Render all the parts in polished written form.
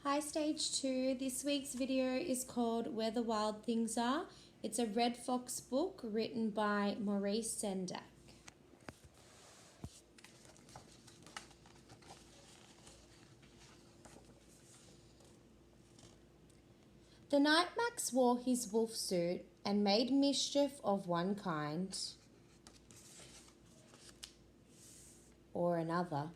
Hi Stage 2, this week's video is called Where the Wild Things Are. It's a Red Fox book written by Maurice Sendak. The night Max wore his wolf suit and made mischief of one kind or another,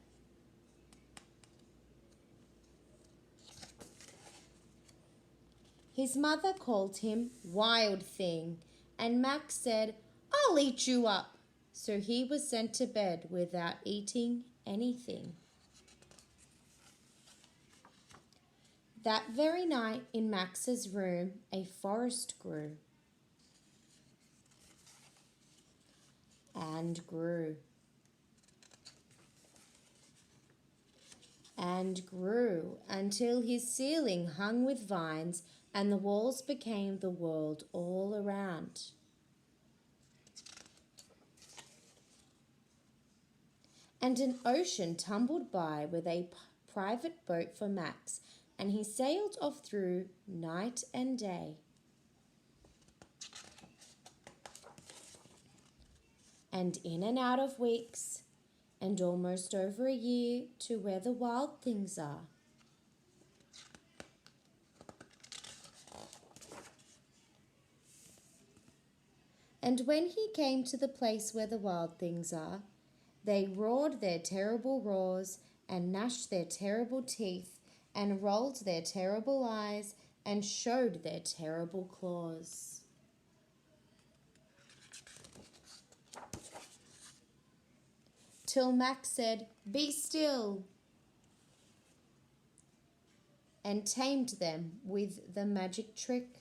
his mother called him Wild Thing, and Max said, "I'll eat you up." So he was sent to bed without eating anything. That very night in Max's room, a forest grew and grew and grew until his ceiling hung with vines and the walls became the world all around. And an ocean tumbled by with a private boat for Max, and he sailed off through night and day. And in and out of weeks, and almost over a year to where the wild things are. And when he came to the place where the wild things are, they roared their terrible roars and gnashed their terrible teeth and rolled their terrible eyes and showed their terrible claws. Till Max said, "Be still," and tamed them with the magic trick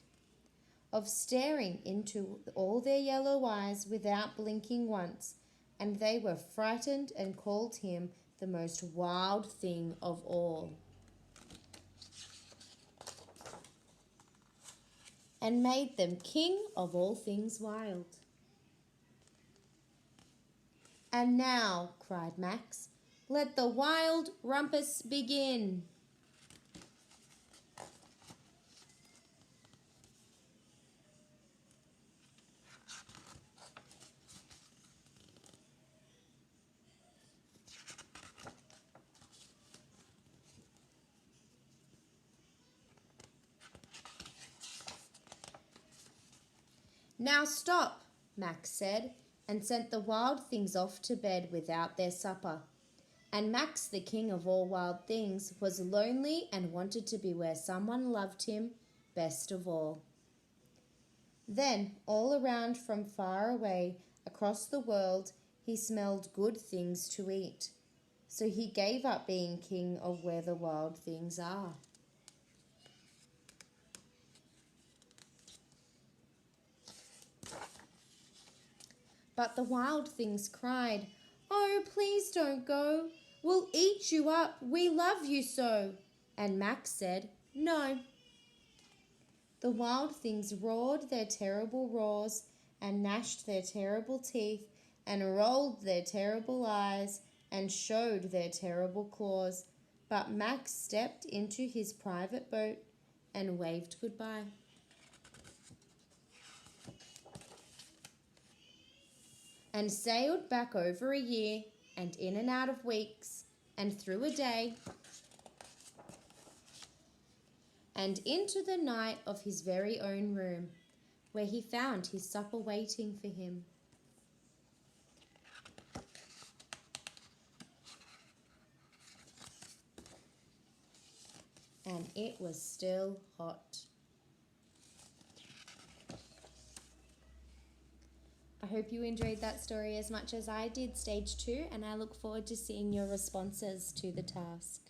of staring into all their yellow eyes without blinking once, and they were frightened and called him the most wild thing of all, and made them king of all things wild. "And now," cried Max, "let the wild rumpus begin." "Now stop," Max said, and sent the wild things off to bed without their supper. And Max, the king of all wild things, was lonely and wanted to be where someone loved him best of all. Then, all around from far away, across the world, he smelled good things to eat. So he gave up being king of where the wild things are. But the wild things cried, "Oh, please don't go. We'll eat you up. We love you so." And Max said, "No." The wild things roared their terrible roars and gnashed their terrible teeth and rolled their terrible eyes and showed their terrible claws. But Max stepped into his private boat and waved goodbye. And sailed back over a year and in and out of weeks and through a day and into the night of his very own room, where he found his supper waiting for him. And it was still hot. I hope you enjoyed that story as much as I did, Stage 2, and I look forward to seeing your responses to the task.